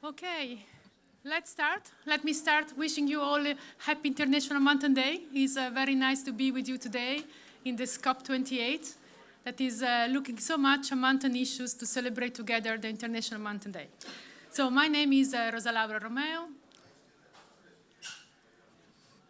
Okay, let's start. Let me start wishing you all a happy International Mountain Day. It's very nice to be with you today in this COP28 that is looking so much at mountain issues to celebrate together the International Mountain Day. So my name is Rosa Laura Romeo.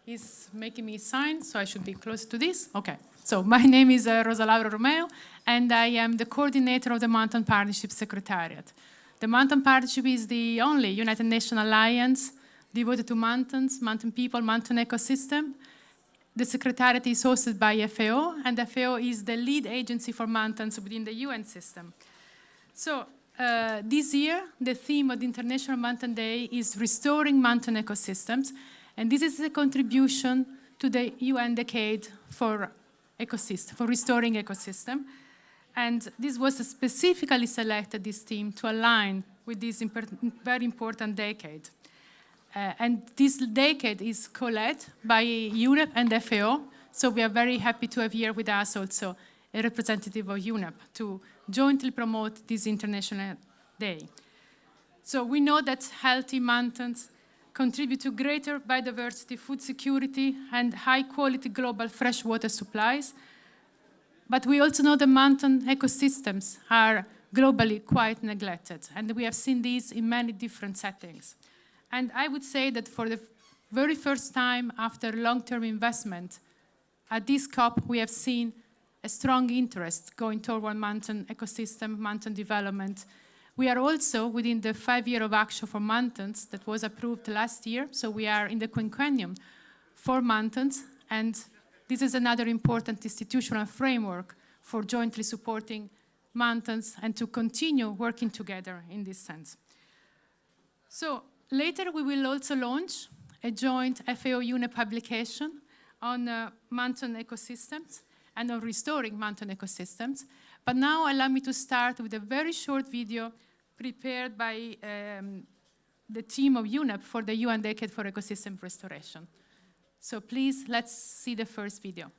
He's making me sign, so I should be close to this. Okay, so my name is Rosa Laura Romeo, and I am the coordinator of the Mountain Partnership Secretariat. The Mountain Partnership is the only United Nations alliance devoted to mountains, mountain people, mountain ecosystem. The Secretariat is hosted by FAO, and FAO is the lead agency for mountains within the UN system. So this year, the theme of the International Mountain Day is restoring mountain ecosystems, and this is a contribution to the UN decade for restoring ecosystem. And this was specifically selected, this theme, to align with this very important decade. And this decade is co-led by UNEP and FAO, so we are very happy to have here with us also a representative of UNEP to jointly promote this International Day. So we know that healthy mountains contribute to greater biodiversity, food security, and high-quality global freshwater supplies. But we also know the mountain ecosystems are globally quite neglected, and we have seen these in many different settings. And I would say that for the very first time after long-term investment, at this COP, we have seen a strong interest going toward mountain ecosystem, mountain development. We are also within the 5-year of action for mountains that was approved last year, so we are in the quinquennium for mountains, and this is another important institutional framework for jointly supporting mountains and to continue working together in this sense. So later we will also launch a joint FAO-UNEP publication on mountain ecosystems and on restoring mountain ecosystems. But now allow me to start with a very short video prepared by the team of UNEP for the UN Decade for Ecosystem Restoration. So please, let's see the first video.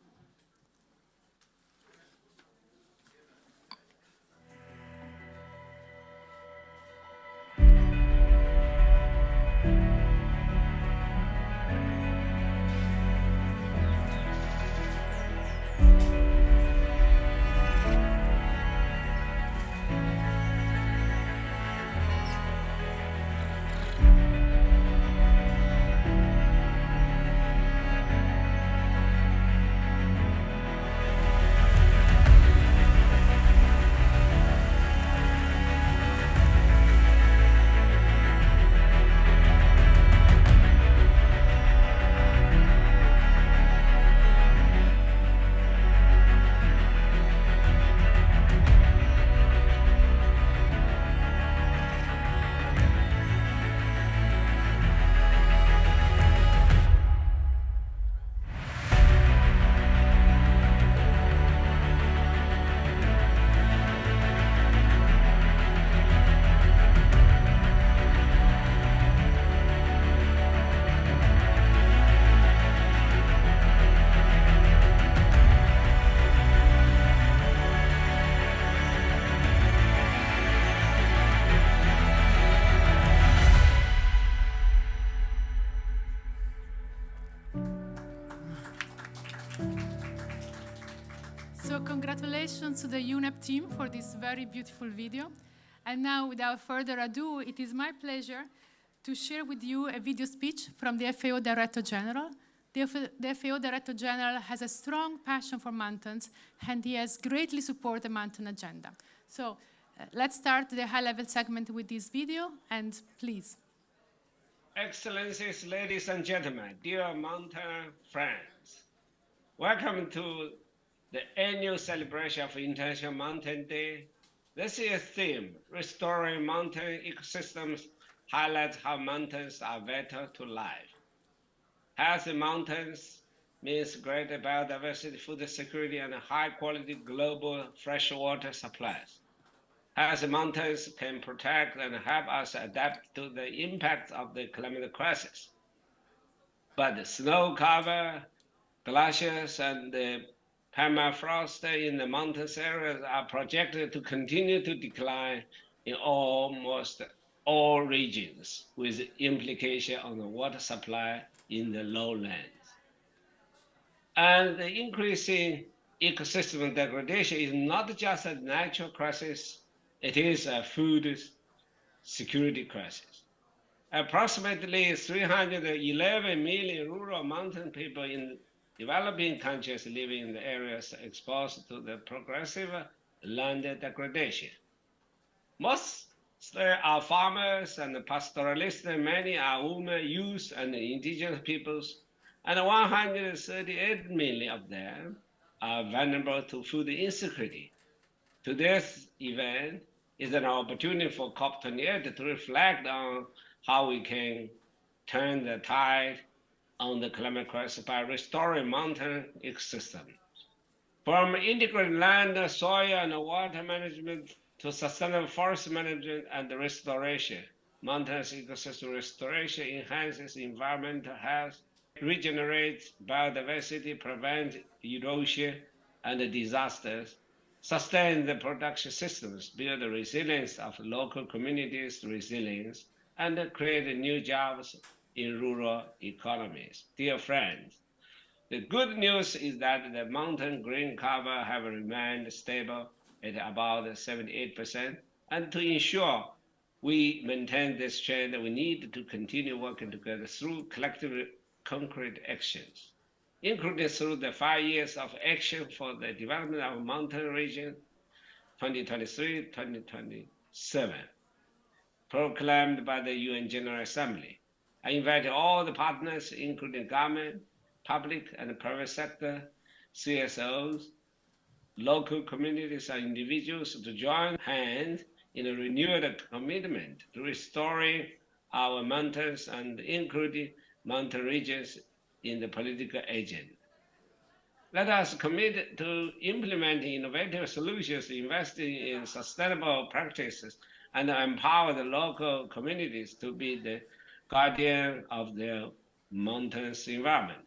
So congratulations to the UNEP team for this very beautiful video. And now, without further ado, it is my pleasure to share with you a video speech from the FAO Director General. The FAO Director General has a strong passion for mountains, and he has greatly supported the mountain agenda. So let's start the high-level segment with this video, and please. Excellencies, ladies and gentlemen, dear mountain friends, welcome to the annual celebration of International Mountain Day. This year's theme, Restoring Mountain Ecosystems, highlights how mountains are vital to life. Healthy mountains means greater biodiversity, food security, and high-quality global freshwater supplies. Healthy mountains can protect and help us adapt to the impact of the climate crisis. But snow cover, glaciers, and the permafrost in the mountainous areas are projected to continue to decline in almost all regions with implication on the water supply in the lowlands. And the increasing ecosystem degradation is not just a natural crisis, it is a food security crisis. Approximately 311 million rural mountain people in developing countries living in the areas exposed to the progressive land degradation. Most are farmers and pastoralists, many are women, youth, and indigenous peoples, and 138 million of them are vulnerable to food insecurity. Today's event is an opportunity for COP28 to reflect on how we can turn the tide on the climate crisis by restoring mountain ecosystems. From integrated land, soil, and water management to sustainable forest management and restoration, mountain ecosystem restoration enhances environmental health, regenerates biodiversity, prevents erosion and disasters, sustain the production systems, build the resilience of local communities' resilience, and create new jobs in rural economies. Dear friends, the good news is that the mountain green cover have remained stable at about 78%, and to ensure we maintain this trend, we need to continue working together through collective concrete actions, including through the 5 years of action for the development of mountain region 2023-2027, proclaimed by the UN General Assembly. I invite all the partners, including government, public and private sector, CSOs, local communities and individuals to join hands in a renewed commitment to restoring our mountains and including mountain regions in the political agenda. Let us commit to implementing innovative solutions, investing in sustainable practices, and empower the local communities to be the guardian of their mountains environment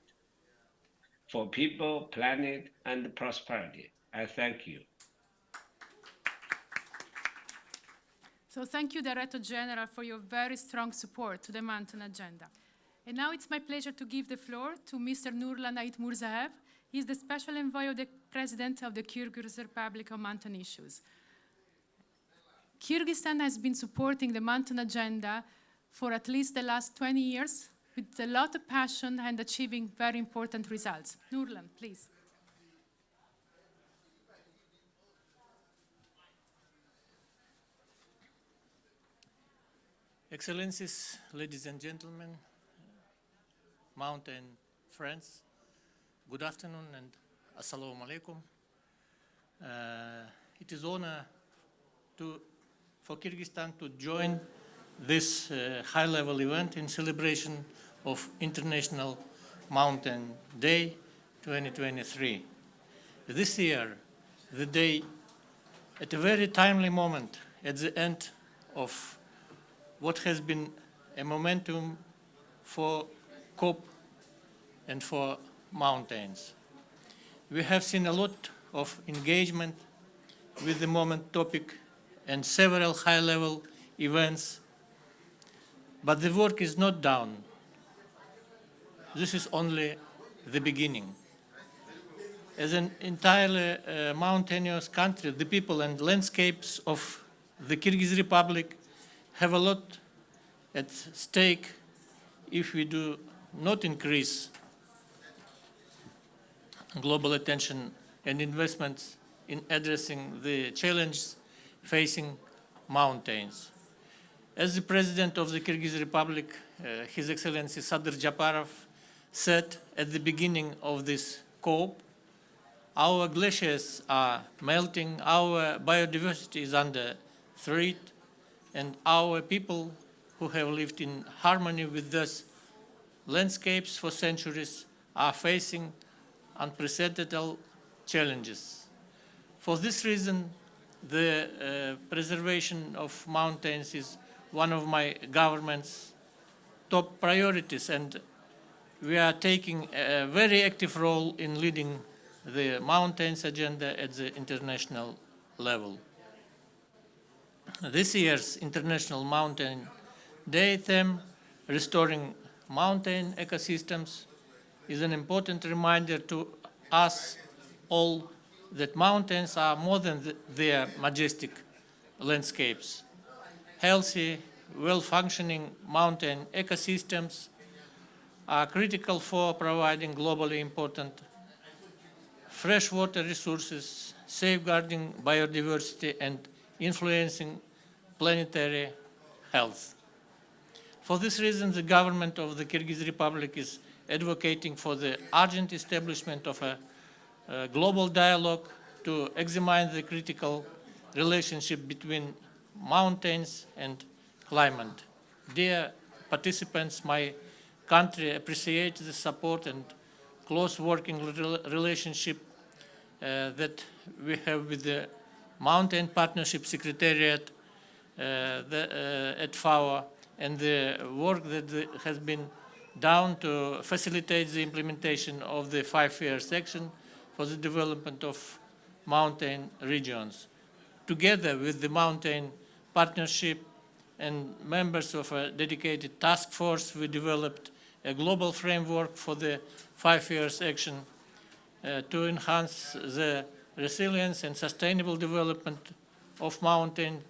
for people, planet, and prosperity. I thank you. So thank you, Director General, for your very strong support to the mountain agenda. And now it's my pleasure to give the floor to Mr. Nurlan Aitmurzaev. He is the Special Envoy of the President of the Kyrgyz Republic on Mountain Issues. Kyrgyzstan has been supporting the mountain agenda for at least the last 20 years with a lot of passion and achieving very important results. Nurlan, please. Excellencies, ladies and gentlemen, mountain friends, good afternoon and assalamu alaikum. It is an honor for Kyrgyzstan to join this high-level event in celebration of International Mountain Day 2023. This year, the day at a very timely moment at the end of what has been a momentum for COP and for mountains. We have seen a lot of engagement with the moment topic and several high-level events, but the work is not done. This is only the beginning. As an entirely mountainous country, the people and landscapes of the Kyrgyz Republic have a lot at stake if we do not increase global attention and investments in addressing the challenges facing mountains. As the President of the Kyrgyz Republic, His Excellency Sadyr Japarov, said at the beginning of this COP, our glaciers are melting, our biodiversity is under threat, and our people who have lived in harmony with those landscapes for centuries are facing unprecedented challenges. For this reason, the preservation of mountains is one of my government's top priorities, and we are taking a very active role in leading the mountains agenda at the international level. This year's International Mountain Day theme, Restoring Mountain Ecosystems, is an important reminder to us all that mountains are more than their majestic landscapes. Healthy, well-functioning mountain ecosystems are critical for providing globally important freshwater resources, safeguarding biodiversity, and influencing planetary health. For this reason, the government of the Kyrgyz Republic is advocating for the urgent establishment of a global dialogue to examine the critical relationship between mountains and climate. Dear participants, my country appreciates the support and close working relationship that we have with the Mountain Partnership Secretariat at FAO, and the work that has been done to facilitate the implementation of the 5-year section for the development of mountain regions. Together with the Mountain Partnership and members of a dedicated task force, we developed a global framework for the 5-year action to enhance the resilience and sustainable development of mountain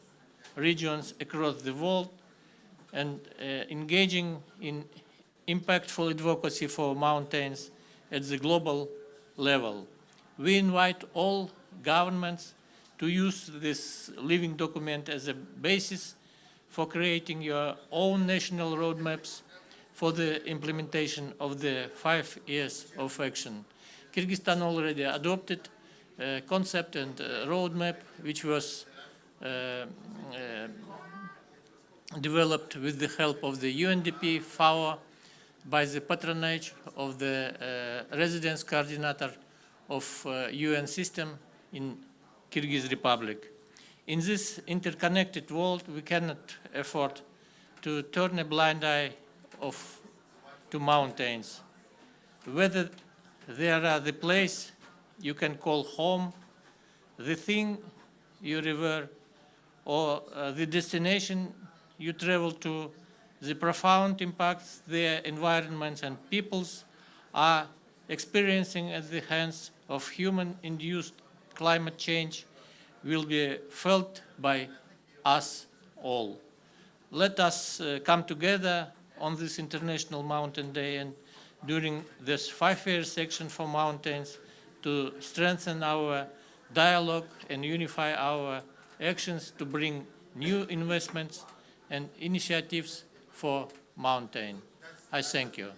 regions across the world, and engaging in impactful advocacy for mountains at the global level. We invite all governments to use this living document as a basis for creating your own national roadmaps for the implementation of the 5 years of action. Kyrgyzstan already adopted a concept and a roadmap which was developed with the help of the UNDP, FAO, by the patronage of the residence coordinator of UN system in Kyrgyz Republic. In this interconnected world, we cannot afford to turn a blind eye to mountains. Whether they are the place you can call home, the thing you revere, or the destination you travel to, the profound impacts their environments and peoples are experiencing at the hands of human-induced climate change will be felt by us all. Let us come together on this International Mountain Day and during this 5-year section for mountains to strengthen our dialogue and unify our actions to bring new investments and initiatives for mountain. I thank you.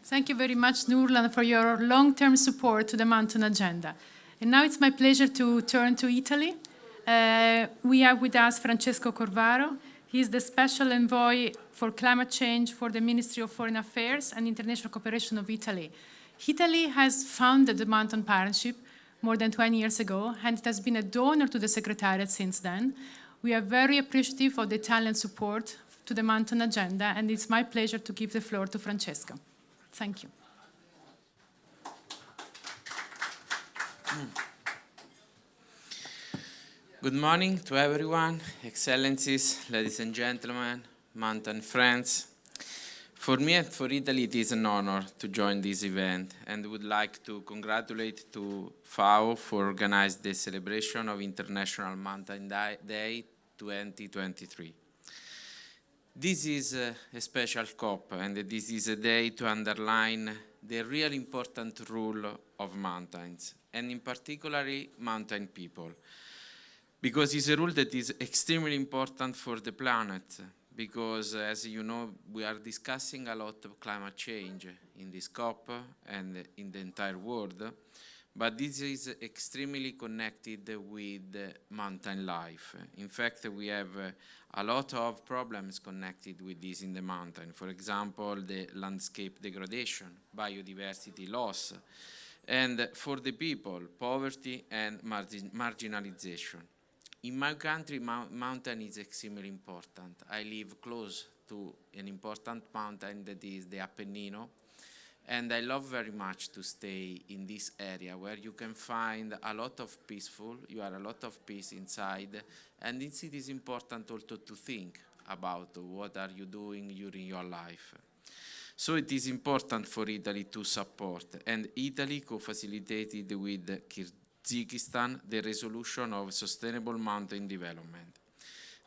Thank you very much, Nurlan, for your long-term support to the mountain agenda. And now it's my pleasure to turn to Italy. We have with us Francesco Corvaro. He is the Special Envoy for Climate Change for the Ministry of Foreign Affairs and International Cooperation of Italy. Italy has founded the Mountain Partnership more than 20 years ago, and it has been a donor to the Secretariat since then. We are very appreciative of the Italian support to the mountain agenda, and it's my pleasure to give the floor to Francesco. Thank you. Good morning to everyone, Excellencies, ladies and gentlemen, mountain friends. For me and for Italy, it is an honor to join this event, and would like to congratulate to FAO for organizing the celebration of International Mountain Day 2023. This is a special COP, and this is a day to underline the real important role of mountains, and in particular mountain people, because it's a role that is extremely important for the planet, because as you know, we are discussing a lot of climate change in this COP and in the entire world, but this is extremely connected with mountain life. In fact, we have a lot of problems connected with this in the mountain. For example, the landscape degradation, biodiversity loss, and for the people, poverty and marginalization. In my country, mountain is extremely important. I live close to an important mountain that is the Appennino, And I love very much to stay in this area where you can find a lot of peaceful, you are a lot of peace inside, and it is important also to think about what are you doing during your life. So it is important for Italy to support, and Italy co-facilitated with Kyrgyzstan the resolution of sustainable mountain development.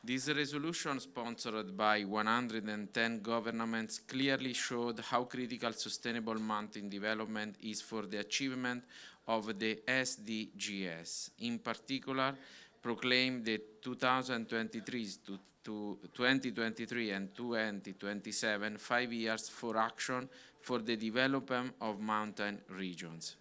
This resolution, sponsored by 110 governments, clearly showed how critical sustainable mountain development is for the achievement of the SDGs. In particular, proclaimed the 2023 to 2023 and 2027 5 years for action for the development of mountain regions.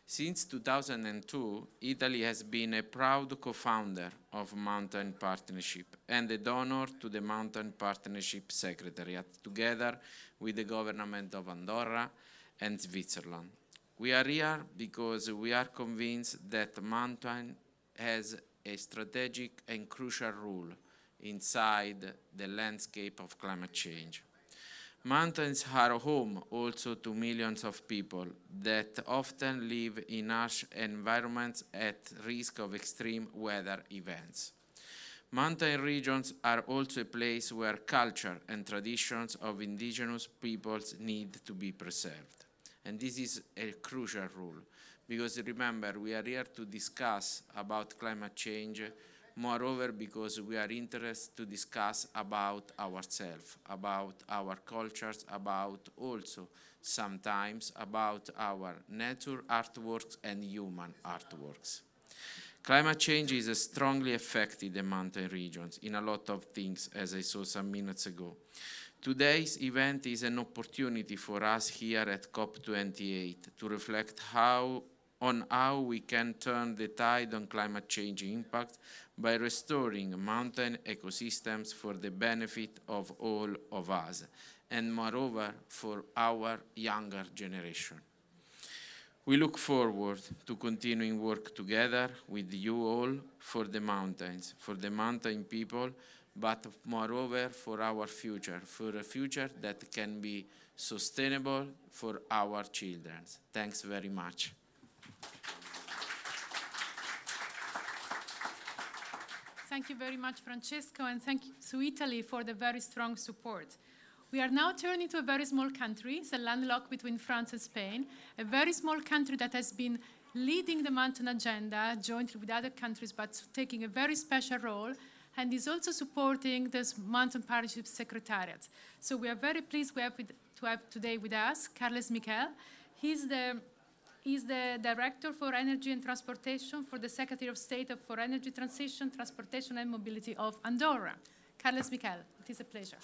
Since 2002, Italy has been a proud co-founder of Mountain Partnership and a donor to the Mountain Partnership Secretariat, together with the government of Andorra and Switzerland. We are here because we are convinced that mountain has a strategic and crucial role inside the landscape of climate change. Mountains are home also to millions of people that often live in harsh environments at risk of extreme weather events. Mountain regions are also a place where culture and traditions of indigenous peoples need to be preserved. And this is a crucial role, because remember, we are here to discuss about climate change. Moreover, because we are interested to discuss about ourselves, about our cultures, about also sometimes about our nature artworks and human artworks. Climate change is strongly affected the mountain regions in a lot of things, as I saw some minutes ago. Today's event is an opportunity for us here at COP28 to reflect on how we can turn the tide on climate change impact by restoring mountain ecosystems for the benefit of all of us, and moreover for our younger generation. We look forward to continuing work together with you all for the mountains, for the mountain people, but moreover for our future, for a future that can be sustainable for our children. Thanks very much. Thank you very much, Francesco, and thank you to Italy for the very strong support. We are now turning to a very small country, it's a landlocked between France and Spain, a very small country that has been leading the mountain agenda jointly with other countries, but taking a very special role, and is also supporting this Mountain Partnership Secretariat. So we are very pleased to have today with us Carles Miquel. He's the Director for Energy and Transportation for the Secretary of State for Energy Transition, Transportation and Mobility of Andorra. Carles Miquel, it is a pleasure.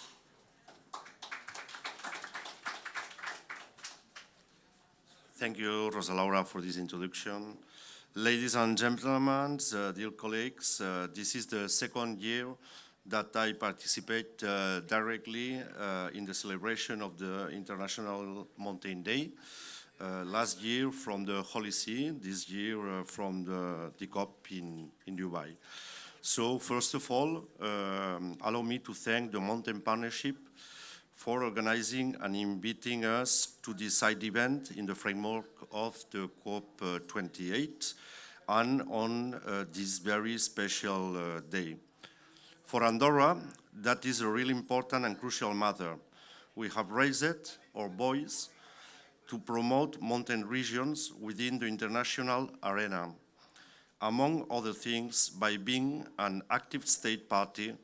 Thank you, Rosa Laura, for this introduction. Ladies and gentlemen, dear colleagues, this is the second year that I participate directly in the celebration of the International Mountain Day. Last year from the Holy See, this year from the COP in Dubai. So first of all, allow me to thank the Mountain Partnership for organizing and inviting us to this side event in the framework of the COP28 and on this very special day. For Andorra, that is a really important and crucial matter. We have raised our voice to promote mountain regions within the international arena, among other things by being an active state party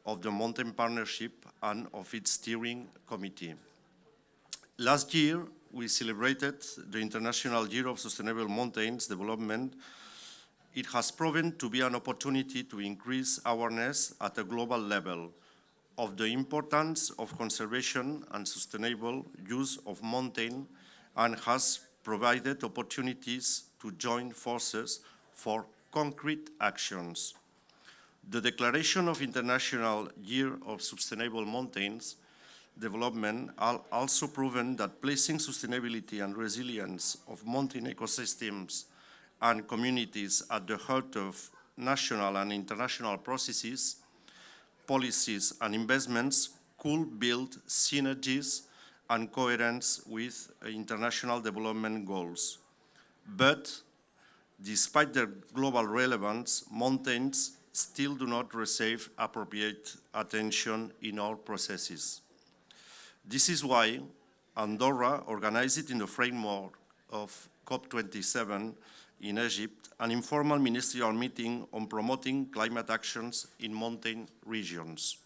of the Mountain Partnership and of its steering committee. Last year, we celebrated the International Year of Sustainable Mountains Development. It has proven to be an opportunity to increase awareness at a global level of the importance of conservation and sustainable use of mountain, and has provided opportunities to join forces for concrete actions. The declaration of International Year of Sustainable Mountains Development also proven that placing sustainability and resilience of mountain ecosystems and communities at the heart of national and international processes, policies and investments could build synergies and coherence with international development goals. But despite their global relevance, mountains still do not receive appropriate attention in our processes. This is why Andorra organized in the framework of COP27 in Egypt an informal ministerial meeting on promoting climate actions in mountain regions.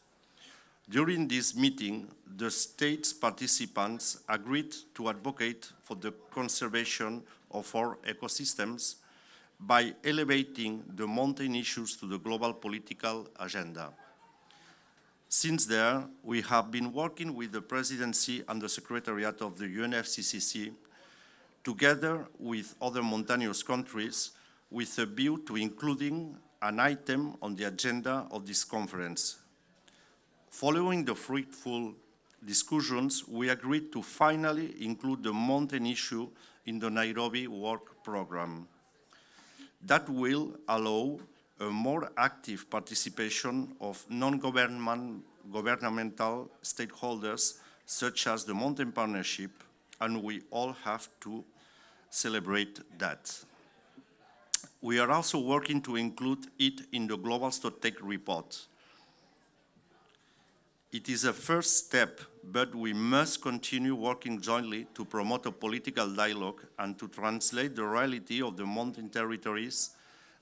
During this meeting, the state's participants agreed to advocate for the conservation of our ecosystems by elevating the mountain issues to the global political agenda. Since there, we have been working with the Presidency and the Secretariat of the UNFCCC, together with other mountainous countries, with a view to including an item on the agenda of this conference. Following the fruitful discussions, we agreed to finally include the mountain issue in the Nairobi work program. That will allow a more active participation of non-governmental stakeholders, such as the Mountain Partnership, and we all have to celebrate that. We are also working to include it in the Global Stocktake report. It is a first step, but we must continue working jointly to promote a political dialogue and to translate the reality of the mountain territories,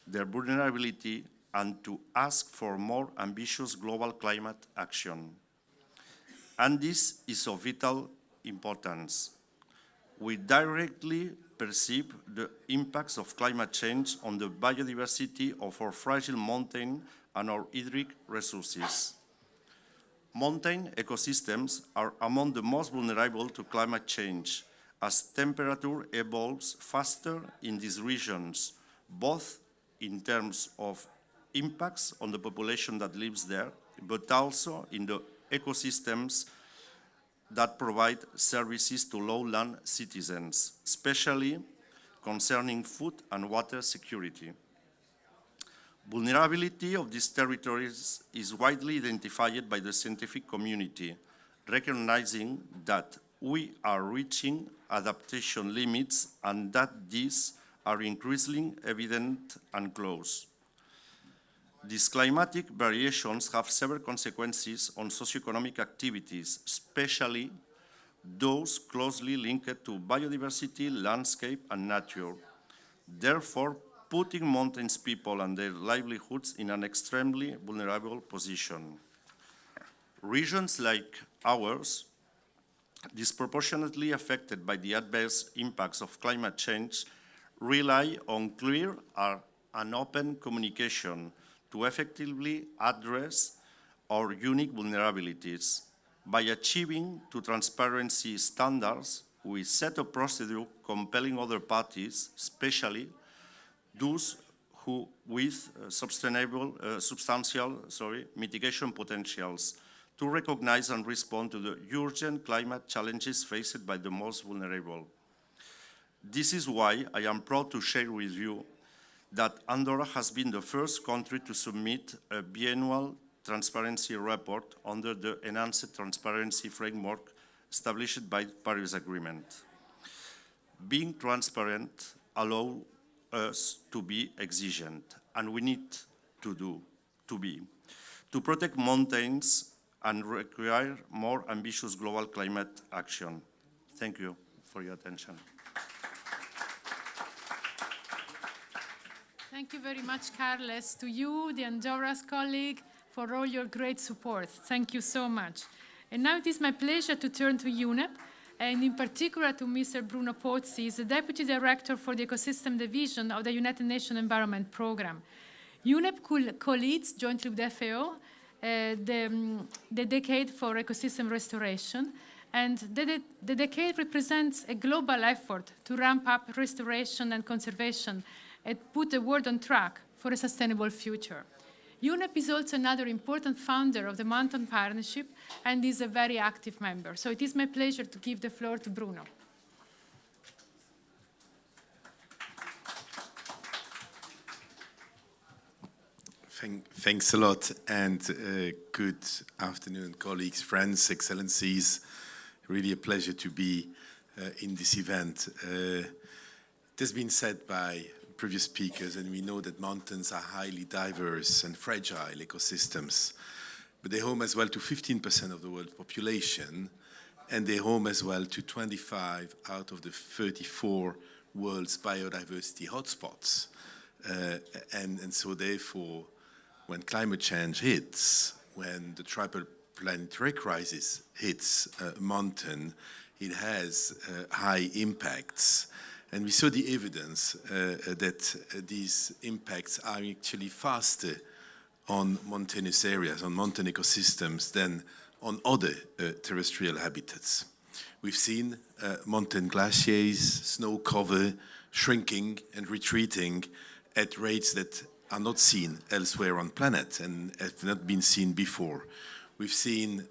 their vulnerability, and to ask for more ambitious global climate action. And this is of vital importance. We directly perceive the impacts of climate change on the biodiversity of our fragile mountain and our hydric resources. Mountain ecosystems are among the most vulnerable to climate change, as temperature evolves faster in these regions, both in terms of impacts on the population that lives there, but also in the ecosystems that provide services to lowland citizens, especially concerning food and water security. Vulnerability of these territories is widely identified by the scientific community, recognizing that we are reaching adaptation limits and that these are increasingly evident and close. These climatic variations have several consequences on socioeconomic activities, especially those closely linked to biodiversity, landscape, and nature. Therefore, putting mountains people and their livelihoods in an extremely vulnerable position. Regions like ours, disproportionately affected by the adverse impacts of climate change, rely on clear and open communication to effectively address our unique vulnerabilities. By achieving to transparency standards, we set a procedure compelling other parties, especially those who with substantial mitigation potentials, to recognize and respond to the urgent climate challenges faced by the most vulnerable. This is why I am proud to share with you that Andorra has been the first country to submit a biannual transparency report under the enhanced transparency framework established by the Paris Agreement. Being transparent allows us to be exigent, and we need to protect mountains and require more ambitious global climate action. Thank you for your attention. Thank you very much, Carles, to you, the Andorra's colleague, for all your great support. Thank you so much. And now it is my pleasure to turn to UNEP, and in particular to Mr. Bruno Pozzi, the Deputy Director for the Ecosystem Division of the United Nations Environment Programme. UNEP co-leads, jointly with the FAO, the Decade for Ecosystem Restoration, and the Decade represents a global effort to ramp up restoration and conservation and put the world on track for a sustainable future. UNEP is also another important founder of the Mountain Partnership and is a very active member. So it is my pleasure to give the floor to Bruno. Thanks a lot, and good afternoon, colleagues, friends, excellencies. really a pleasure to be in this event. It has been said by previous speakers, and we know that mountains are highly diverse and fragile ecosystems, but they're home as well to 15% of the world population, and they're home as well to 25 out of the 34 world's biodiversity hotspots. And so therefore, when climate change hits, when the triple planetary crisis hits a mountain, it has high impacts. And we saw the evidence that these impacts are actually faster on mountainous areas, on mountain ecosystems, than on other terrestrial habitats. We've seen mountain glaciers, snow cover, shrinking and retreating at rates that are not seen elsewhere on planet and have not been seen before. We've seen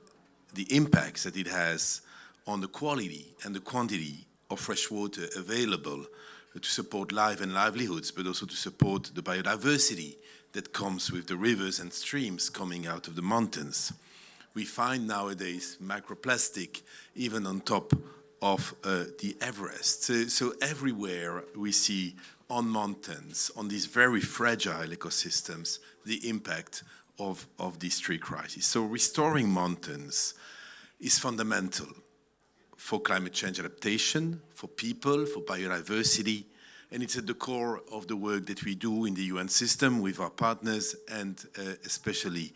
the impacts that it has on the quality and the quantity of fresh water available to support life and livelihoods, but also to support the biodiversity that comes with the rivers and streams coming out of the mountains. We find nowadays microplastic even on top of the Everest. So everywhere we see on mountains, on these very fragile ecosystems, the impact of these three crises. So restoring mountains is fundamental for climate change adaptation, for people, for biodiversity, and it's at the core of the work that we do in the UN system with our partners, and especially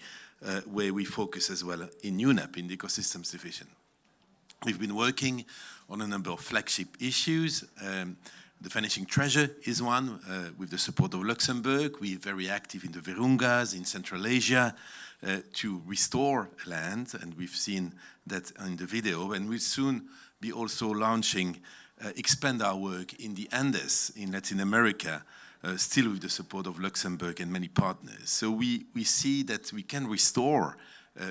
where we focus as well in UNEP, in the Ecosystems Division. We've been working on a number of flagship issues. The Vanishing Treasure is one, with the support of Luxembourg. We're very active in the Virungas, in Central Asia, to restore land, and we've seen that in the video, and we'll soon be also launching, expand our work in the Andes, in Latin America, still with the support of Luxembourg and many partners. So we see that we can restore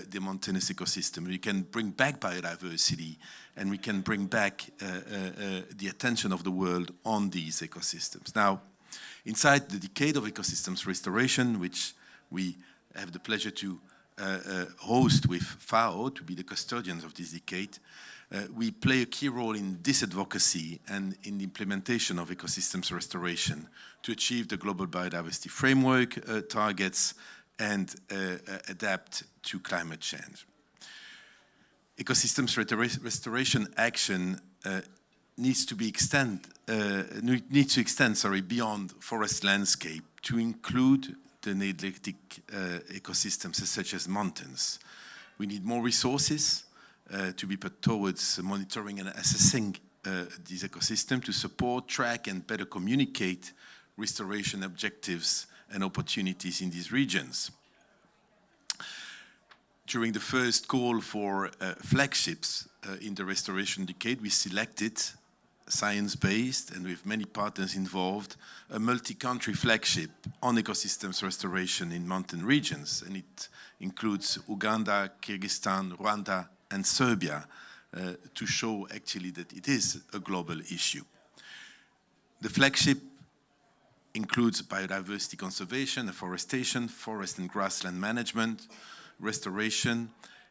the mountainous ecosystem, we can bring back biodiversity, and we can bring back the attention of the world on these ecosystems. Now, inside the decade of ecosystems restoration, which we have the pleasure to host with FAO, to be the custodians of this decade, we play a key role in this advocacy and in the implementation of ecosystems restoration to achieve the global biodiversity framework targets and adapt to climate change. Ecosystems restoration action needs to extend beyond forest landscape to include the neglected ecosystems such as mountains. We need more resources to be put towards monitoring and assessing these ecosystems to support, track, and better communicate restoration objectives and opportunities in these regions. During the first call for flagships in the restoration decade, we selected science-based and with many partners involved, a multi-country flagship on ecosystems restoration in mountain regions, and it includes Uganda, Kyrgyzstan, Rwanda, and Serbia, to show actually that it is a global issue. The flagship includes biodiversity conservation, afforestation, forest and grassland management, restoration,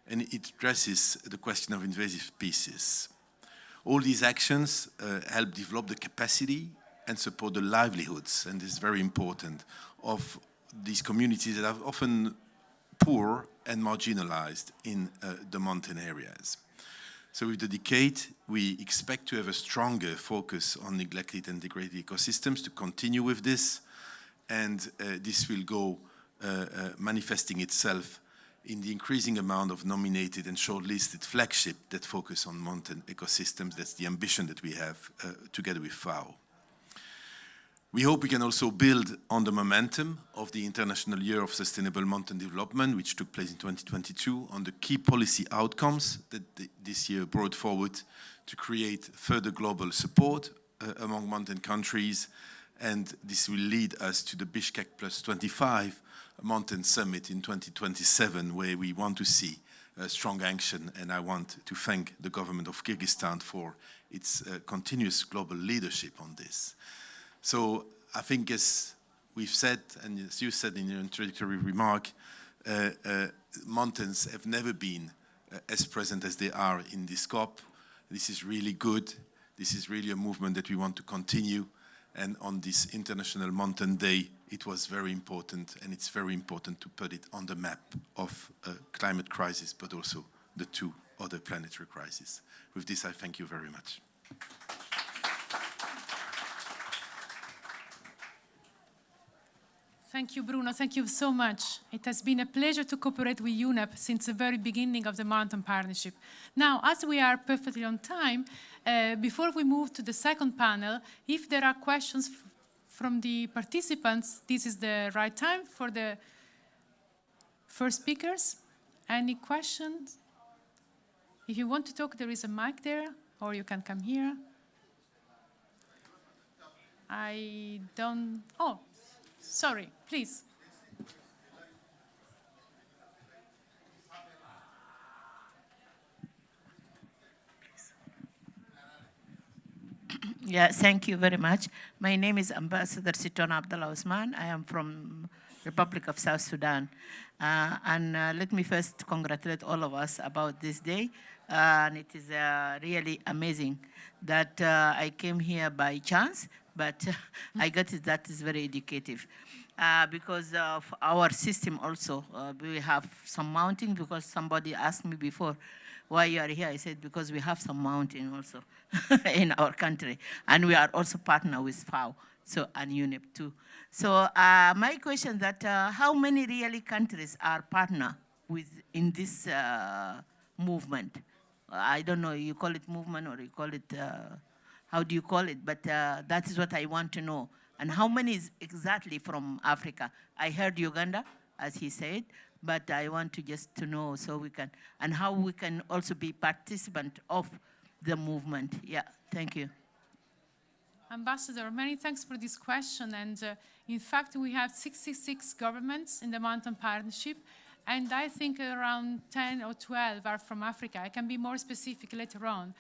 and it addresses the question of invasive species. All these actions help develop the capacity and support the livelihoods, and this is very important, of these communities that are often poor and marginalized in the mountain areas. So with the decade, we expect to have a stronger focus on neglected and degraded ecosystems, to continue with this, and this will go manifesting itself in the increasing amount of nominated and shortlisted flagship that focus on mountain ecosystems. That's the ambition that we have together with FAO. We hope we can also build on the momentum of the International Year of Sustainable Mountain Development, which took place in 2022, on the key policy outcomes that this year brought forward to create further global support among mountain countries. And this will lead us to the Bishkek Plus 25 Mountain Summit in 2027, where we want to see strong action. And I want to thank the government of Kyrgyzstan for its continuous global leadership on this. So I think, as we've said, and as you said in your introductory remark, mountains have never been as present as they are in this COP. This is really good. This is really a movement that we want to continue. And on this International Mountain Day, it was very important, and it's very important to put it on the map of climate crisis, but also the two other planetary crises. With this, I thank you very much. Thank you, Bruno. Thank you so much. It has been a pleasure to cooperate with UNEP since the very beginning of the Mountain Partnership. Now, as we are perfectly on time, before we move to the second panel, if there are questions from the participants, this is the right time for the first speakers. Any questions? If you want to talk, there is a mic there, or you can come here. I don't, oh. Sorry, please. Yeah, thank you very much. My name is Ambassador Siton Abdullah Osman. I am from Republic of South Sudan. Let me first congratulate all of us about this day. And it is really amazing that I came here by chance, but I got it that is very educative. Because of our system also, we have some mountain, because somebody asked me before, why you are here? I said, because we have some mountain also in our country. And we are also partner with FAO, so, and UNEP too. So my question that how many really countries are partner with in this movement? I don't know, you call it movement or you call it, how do you call it? But that is what I want to know. And how many is exactly from Africa? I heard Uganda, as he said, but I want to just to know so we can, and how we can also be participant of the movement. Yeah, thank you. Ambassador, many thanks for this question. And in fact, we have 66 governments in the Mountain Partnership, and I think around 10 or 12 are from Africa. I can be more specific later on.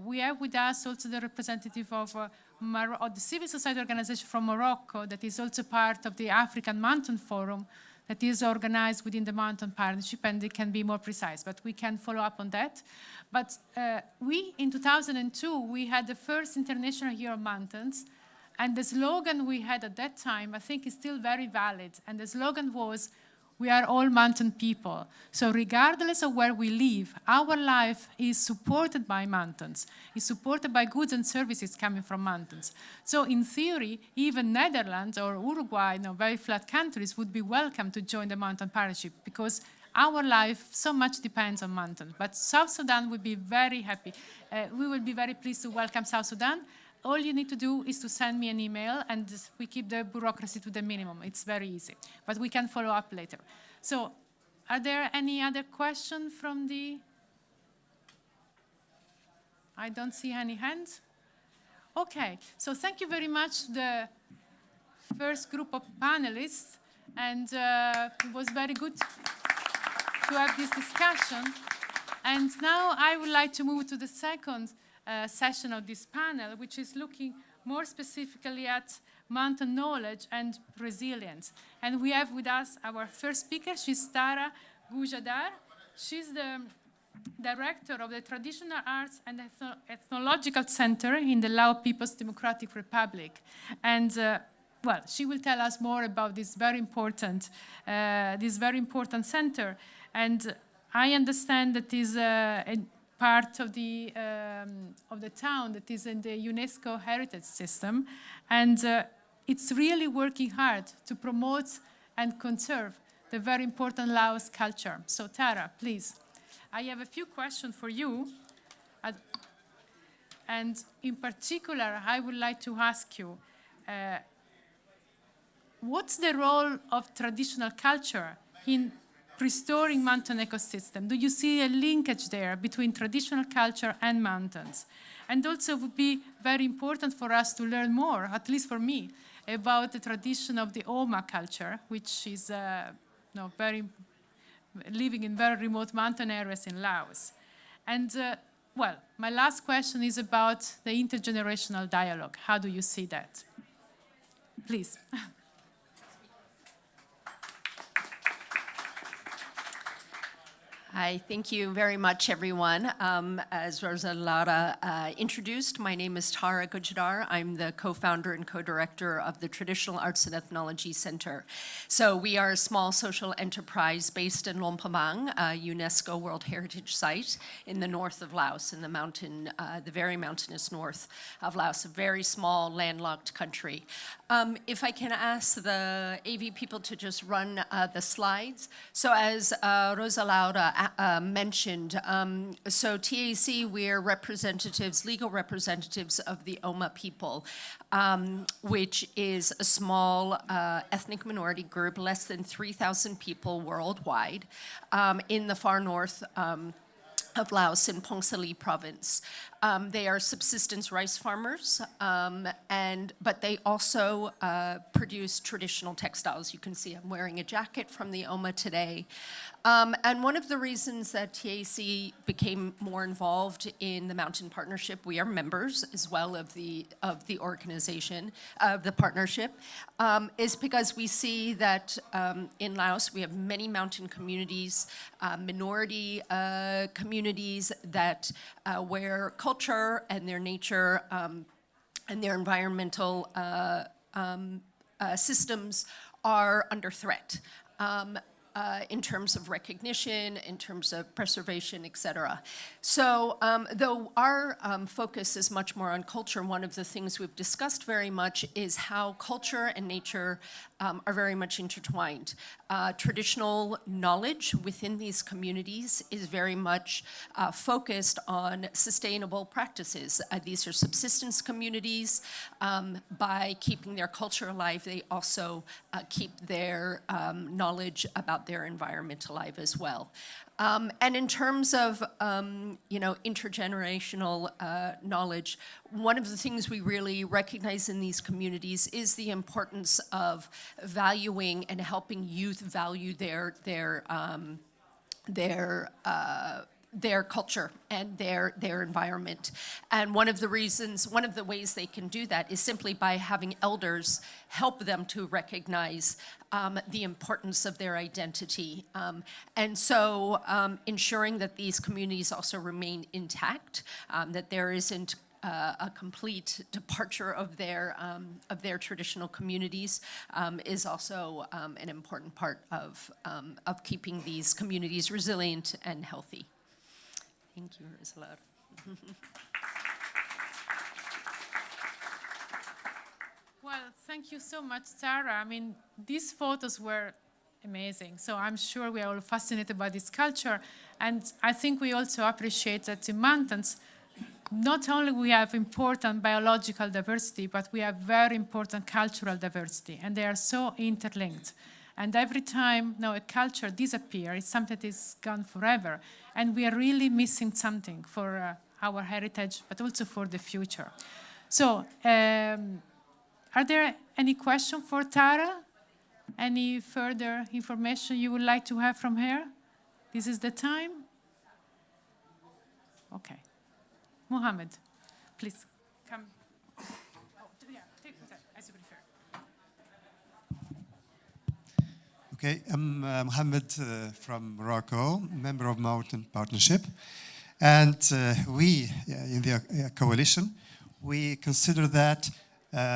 We have with us also the representative of the civil society organization from Morocco that is also part of the African Mountain Forum that is organized within the Mountain Partnership, and it can be more precise, but we can follow up on that. But we, in 2002, we had the first International Year of Mountains, and the slogan we had at that time, I think, is still very valid, and the slogan was, we are all mountain people. So regardless of where we live, our life is supported by mountains, is supported by goods and services coming from mountains. So in theory, even Netherlands or Uruguay, very flat countries, would be welcome to join the Mountain Partnership because our life so much depends on mountains. But South Sudan would be very happy. We will be very pleased to welcome South Sudan. All you need to do is to send me an email, and we keep the bureaucracy to the minimum. It's very easy, but we can follow up later. So are there any other questions from the... I don't see any hands. Okay, so thank you very much to the first group of panelists, and it was very good to have this discussion. And now I would like to move to the second session of this panel, which is looking more specifically at mountain knowledge and resilience. And we have with us our first speaker. She's Tara Gujadar. She's the director of the Traditional Arts and Ethnological Center in the Lao People's Democratic Republic. And well, she will tell us more about this very important center. And I understand that is a part of the town that is in the UNESCO heritage system, and it's really working hard to promote and conserve the very important Laos culture. So Tara, please. I have a few questions for you, and in particular, I would like to ask you, what's the role of traditional culture in restoring mountain ecosystem? Do you see a linkage there between traditional culture and mountains? And also it would be very important for us to learn more, at least for me, about the tradition of the Oma culture, which is living in very remote mountain areas in Laos. And well, my last question is about the intergenerational dialogue. How do you see that? Please. Hi, thank you very much, everyone. As Rosa Laura introduced, my name is Tara Gujadar. I'm the co-founder and co-director of the Traditional Arts and Ethnology Center. So we are a small social enterprise based in Lompamang, a UNESCO World Heritage Site in the north of Laos, in the mountain, the very mountainous north of Laos, a very small landlocked country. If I can ask the AV people to just run the slides. So as Rosa Laura mentioned, so TAC, we're representatives, legal representatives of the Oma people, which is a small ethnic minority group, less than 3,000 people worldwide, in the far north of Laos in Phongsali province. They are subsistence rice farmers, but they also produce traditional textiles. You can see I'm wearing a jacket from the Oma today. And one of the reasons that TAC became more involved in the Mountain Partnership, we are members as well of the organization, of the partnership, is because we see that in Laos we have many mountain communities, minority communities that where culture and their nature and their environmental systems are under threat. In terms of recognition, in terms of preservation, et cetera. So though our focus is much more on culture, one of the things we've discussed very much is how culture and nature are very much intertwined. Traditional knowledge within these communities is very much focused on sustainable practices. These are subsistence communities. By keeping their culture alive, they also keep their knowledge about their environment alive as well. And in terms of, intergenerational knowledge, one of the things we really recognize in these communities is the importance of valuing and helping youth value their culture and their environment. And one of the ways they can do that is simply by having elders help them to recognize the importance of their identity. And so ensuring that these communities also remain intact, that there isn't a complete departure of their traditional communities is also an important part of keeping these communities resilient and healthy. Thank you, Rosa. Well, thank you so much, Sarah. I mean, these photos were amazing. So I'm sure we are all fascinated by this culture. And I think we also appreciate that in mountains, not only we have important biological diversity, but we have very important cultural diversity. And they are so interlinked. And every time a culture disappears, it's something that is gone forever. And we are really missing something for our heritage, but also for the future. So are there any questions for Tara? Any further information you would like to have from her? This is the time. Okay. Mohammed, please come. Oh, yeah, take that as you prefer. Okay, I'm Mohammed from Morocco, member of Mountain Partnership. And we, in the coalition, we consider that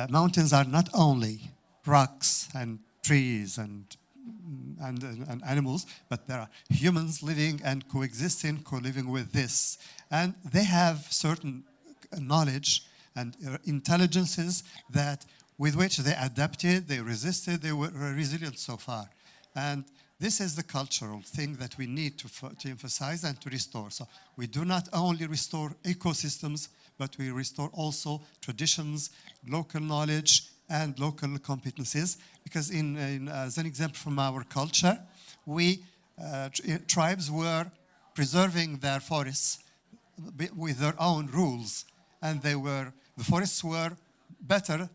mountains are not only rocks and trees and animals, but there are humans living and coexisting, co-living with this. And they have certain knowledge and intelligences that with which they adapted, they resisted, they were resilient so far. And this is the cultural thing that we need to emphasize and to restore. So we do not only restore ecosystems, but we restore also traditions, local knowledge, and local competencies. Because as an example from our culture, tribes were preserving their forests with their own rules. And the forests were better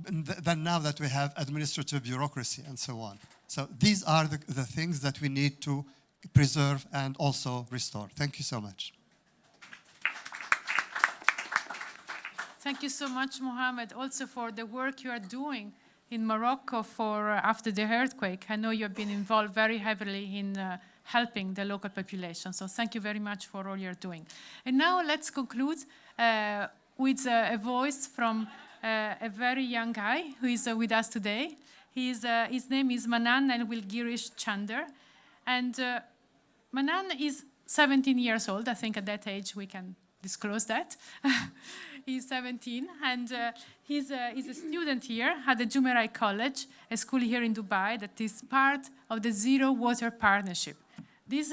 than now that we have administrative bureaucracy and so on. So these are the things that we need to preserve and also restore. Thank you so much. Thank you so much, Mohammed, also for the work you are doing in Morocco for after the earthquake. I know you have been involved very heavily in helping the local population. So thank you very much for all you're doing. And now let's conclude with a voice from a very young guy who is with us today. His name is Manan and Wilgirish Chander. And Manan is 17 years old. I think at that age we can disclose that. He's 17, and he's a student here at the Jumeirah College, a school here in Dubai that is part of the Zero Water Partnership. This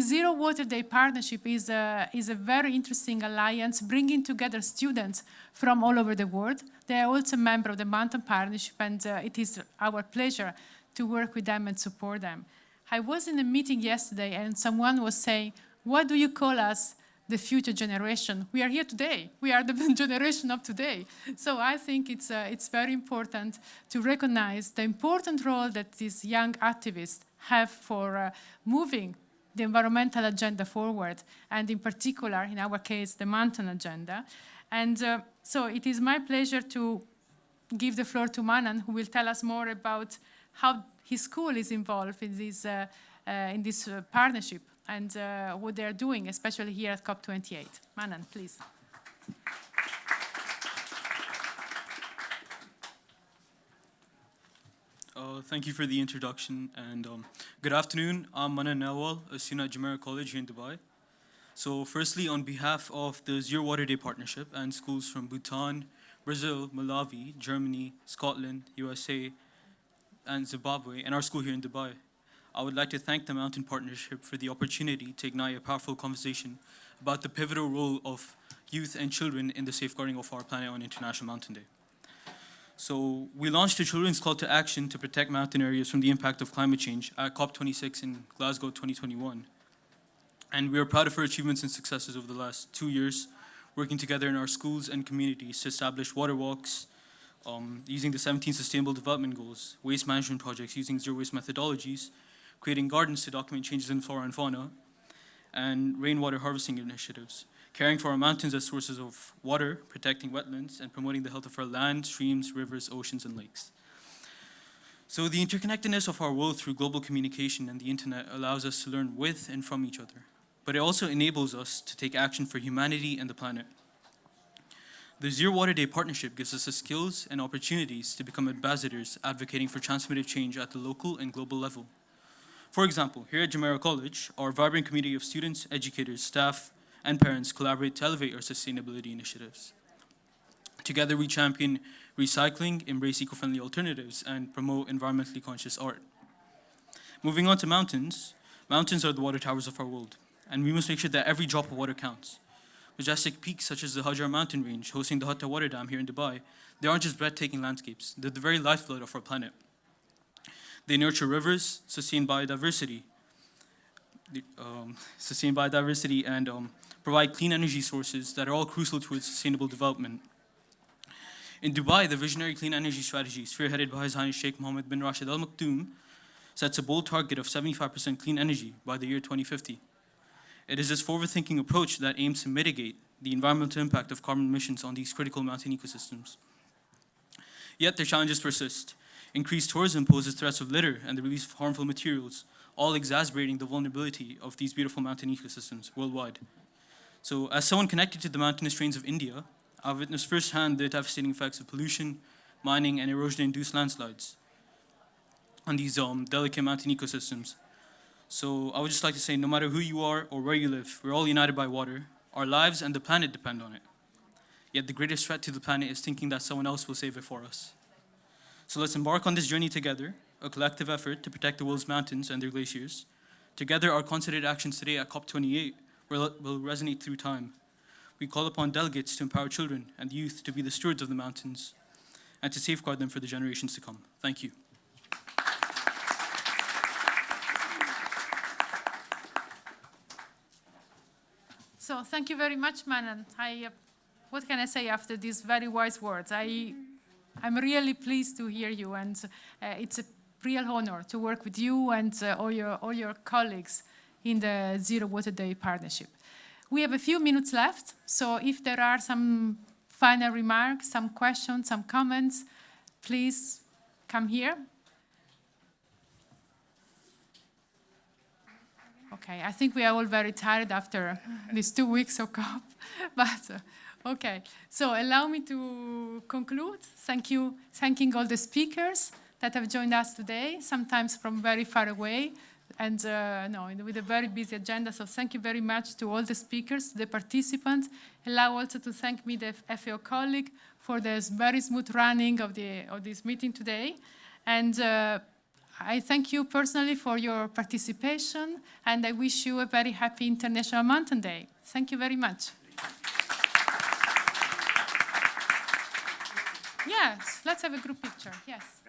Zero Water Day Partnership is a very interesting alliance bringing together students from all over the world. They are also a member of the Mountain Partnership, and it is our pleasure to work with them and support them. I was in a meeting yesterday, and someone was saying, "What do you call us, the future generation?" We are here today. We are the generation of today. So I think it's very important to recognize the important role that these young activists have for moving the environmental agenda forward, and in particular, in our case, the mountain agenda. And so it is my pleasure to give the floor to Manan, who will tell us more about how his school is involved in this partnership and what they're doing, especially here at COP28. Manan, please. Thank you for the introduction, and good afternoon. I'm Manan Nawal, a student at Jumeirah College here in Dubai. So firstly, on behalf of the Zero Water Day Partnership and schools from Bhutan, Brazil, Malawi, Germany, Scotland, USA, and Zimbabwe, and our school here in Dubai, I would like to thank the Mountain Partnership for the opportunity to ignite a powerful conversation about the pivotal role of youth and children in the safeguarding of our planet on International Mountain Day. So we launched a children's call to action to protect mountain areas from the impact of climate change at COP26 in Glasgow 2021. And we are proud of our achievements and successes over the last 2 years, working together in our schools and communities to establish water walks, using the 17 Sustainable Development Goals, waste management projects using zero waste methodologies, creating gardens to document changes in flora and fauna, and rainwater harvesting initiatives, caring for our mountains as sources of water, protecting wetlands, and promoting the health of our land, streams, rivers, oceans, and lakes. So the interconnectedness of our world through global communication and the internet allows us to learn with and from each other, but it also enables us to take action for humanity and the planet. The Zero Water Day Partnership gives us the skills and opportunities to become ambassadors advocating for transformative change at the local and global level. For example, here at Jumeirah College, our vibrant community of students, educators, staff, and parents collaborate to elevate our sustainability initiatives. Together, we champion recycling, embrace eco-friendly alternatives, and promote environmentally conscious art. Moving on to mountains, mountains are the water towers of our world, and we must make sure that every drop of water counts. Majestic peaks such as the Hajar mountain range, hosting the Hatta water dam here in Dubai, they aren't just breathtaking landscapes, they're the very lifeblood of our planet. They nurture rivers, sustain biodiversity, and provide clean energy sources that are all crucial towards sustainable development. In Dubai, the visionary clean energy strategy, spearheaded by His Highness Sheikh Mohammed bin Rashid Al Maktoum, sets a bold target of 75% clean energy by the year 2050. It is this forward-thinking approach that aims to mitigate the environmental impact of carbon emissions on these critical mountain ecosystems. Yet their challenges persist. Increased tourism poses threats of litter and the release of harmful materials, all exacerbating the vulnerability of these beautiful mountain ecosystems worldwide. So as someone connected to the mountainous terrains of India, I've witnessed firsthand the devastating effects of pollution, mining, and erosion-induced landslides on these delicate mountain ecosystems. So I would just like to say, no matter who you are or where you live, we're all united by water. Our lives and the planet depend on it. Yet the greatest threat to the planet is thinking that someone else will save it for us. So let's embark on this journey together, a collective effort to protect the world's mountains and their glaciers. Together, our concerted actions today at COP28 will resonate through time. We call upon delegates to empower children and youth to be the stewards of the mountains and to safeguard them for the generations to come. Thank you. So thank you very much, Manan. What can I say after these very wise words? I'm really pleased to hear you, and it's a real honor to work with you and all your colleagues in the Zero Water Day Partnership. We have a few minutes left, so if there are some final remarks, some questions, some comments, please come here. Okay, I think we are all very tired after these 2 weeks of COP, but okay. So allow me to conclude. Thanking all the speakers that have joined us today, sometimes from very far away, and with a very busy agenda. So thank you very much to all the speakers, the participants. Allow also to thank me, the FAO colleague, for the very smooth running of this meeting today. And I thank you personally for your participation, and I wish you a very happy International Mountain Day. Thank you very much. Yes, let's have a group picture. Yes.